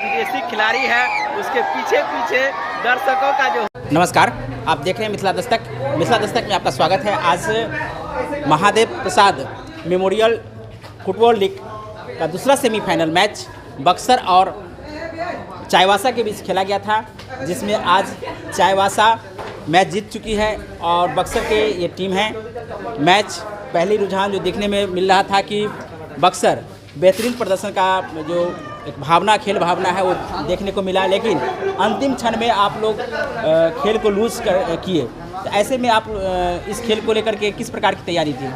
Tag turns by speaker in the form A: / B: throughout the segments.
A: विदेशी खिलाड़ी है, उसके पीछे पीछे दर्शकों का जो। नमस्कार, आप देख रहे हैं मिथिला दस्तक। मिथिला दस्तक में आपका स्वागत है। आज Mahadev Prasad memorial football league का दूसरा सेमीफाइनल मैच बक्सर और चाईबासा के बीच खेला गया था, जिसमें आज चाईबासा मैच जीत चुकी है और बक्सर के ये टीम है। मैच पहली रुझान जो देखने में मिल रहा था कि बक्सर बेहतरीन प्रदर्शन का जो एक भावना, खेल भावना है वो देखने को मिला, लेकिन अंतिम क्षण में आप लोग खेल को लूज किए। तो ऐसे में आप इस खेल को लेकर के किस प्रकार की तैयारी थी?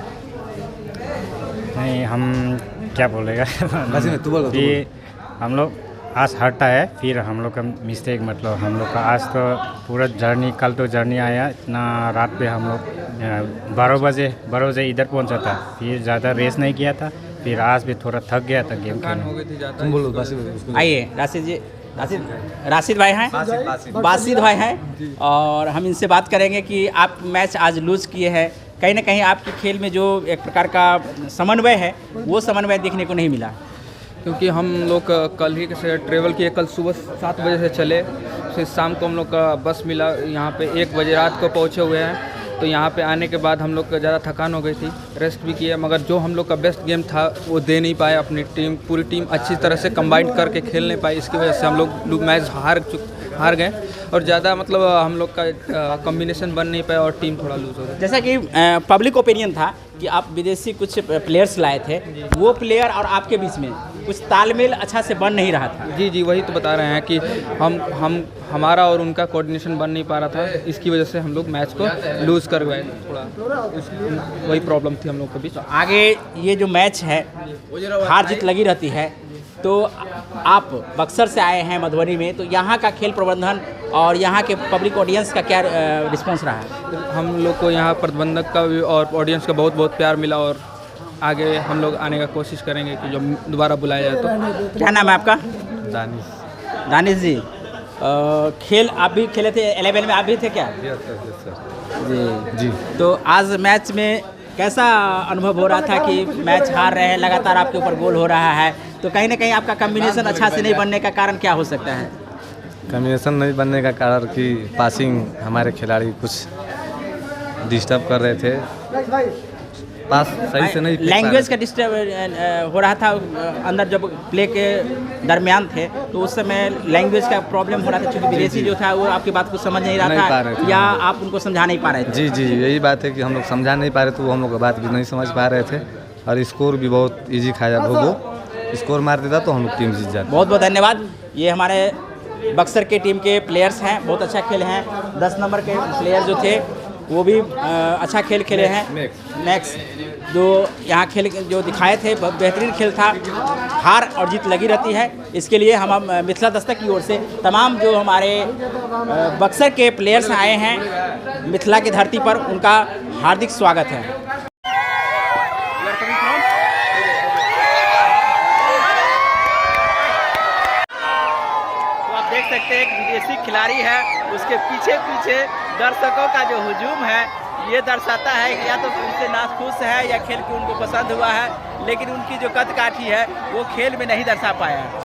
B: नहीं, हम क्या बोलेगा कि हम लोग आज हारता है, फिर हम लोग का मिस्टेक, मतलब हम लोग का आज तो पूरा जर्नी, कल तो जर्नी आया इतना रात पे हम लोग 12 बजे इधर पहुंचा था, फिर ज़्यादा रेस नहीं किया था, फिर आज भी थोड़ा थक गया था गेम खेलने।
A: आइए राशिद जी, राशिद भाई हैं, बासिद भाई हैं, और हम इनसे बात करेंगे कि आप मैच आज लूज किए हैं। कहीं ना कहीं आपके खेल में जो एक प्रकार का समन्वय है वो समन्वय देखने को नहीं मिला,
C: क्योंकि हम लोग कल ही से ट्रेवल किए। कल सुबह 7 बजे से चले, फिर शाम को हम लोग का बस मिला, यहाँ पे 1 बजे रात को पहुँचे हुए हैं। तो यहाँ पे आने के बाद हम लोग का ज़्यादा थकान हो गई थी, रेस्ट भी किया, मगर जो हम लोग का बेस्ट गेम था वो दे नहीं पाए। अपनी पूरी टीम अच्छी तरह से कंबाइन करके खेल नहीं पाई, इसकी वजह से हम लोग मैच हार गए और ज़्यादा मतलब हम लोग का कॉम्बिनेशन बन नहीं पाया और टीम थोड़ा लूज हो गई।
A: जैसा कि पब्लिक ओपिनियन था कि आप विदेशी कुछ प्लेयर्स लाए थे, वो प्लेयर और आपके बीच में कुछ तालमेल अच्छा से बन नहीं रहा था।
C: जी, वही तो बता रहे हैं कि हमारा और उनका कोऑर्डिनेशन बन नहीं पा रहा था, इसकी वजह से हम लोग मैच को लूज़ कर गए। थोड़ा वही प्रॉब्लम थी हम लोग के बीच।
A: तो आगे ये जो मैच है हार जीत लगी रहती है, तो आप बक्सर से आए हैं मधुबनी में, तो यहाँ का खेल प्रबंधन और यहाँ के पब्लिक ऑडियंस का क्या रिस्पॉन्स रहा है?
C: हम लोग को यहाँ प्रबंधक का भी और ऑडियंस का बहुत प्यार मिला, और आगे हम लोग आने का कोशिश करेंगे कि जो दोबारा बुलाया जाए तो।
A: क्या नाम है आपका?
B: दानिश
A: जी। खेल आप भी खेले थे 11 में, आप भी थे क्या? जी। तो आज मैच में कैसा अनुभव हो रहा था कि मैच हार रहे हैं, लगातार आपके ऊपर गोल हो रहा है, तो कहीं ना कहीं आपका कॉम्बिनेशन अच्छा से नहीं बनने का कारण क्या हो सकता है?
D: कॉम्बिनेशन नहीं बनने का कारण कि पासिंग हमारे खिलाड़ी कुछ डिस्टर्ब कर रहे थे, पास सही से नहीं।
A: लैंग्वेज का डिस्टर्ब हो रहा था अंदर, जब प्ले के दरमियान थे तो उस समय लैंग्वेज का प्रॉब्लम हो रहा था, क्योंकि विदेशी जो था वो आपकी बात को समझ नहीं रहा था, या आप उनको समझा नहीं पा रहे थे?
D: जी, यही बात है कि हम लोग समझा नहीं पा रहे थे, वो हम लोग की बात भी नहीं समझ पा रहे थे, और स्कोर भी बहुत ईजी खाया। भोगो स्कोर मार देता तो हम लोग टीम जीत जाती।
A: बहुत धन्यवाद। ये हमारे बक्सर के टीम के प्लेयर्स हैं, बहुत अच्छा खेले हैं। 10 नंबर के प्लेयर जो थे वो भी अच्छा खेल खेले हैं। नेक्स्ट जो यहाँ खेल जो दिखाए थे बेहतरीन खेल था। हार और जीत लगी रहती है, इसके लिए हम मिथिला दस्तक की ओर से तमाम जो हमारे बक्सर के प्लेयर्स आए हैं मिथिला की धरती पर, उनका हार्दिक स्वागत है। तो आप देख सकते हैं एक विदेशी खिलाड़ी है, उसके पीछे पीछे दर्शकों का जो हुजूम है ये दर्शाता है कि या तो उनसे नाखुश है या खेल को उनको पसंद हुआ है, लेकिन उनकी जो कद काठी है वो खेल में नहीं दर्शा पाया है।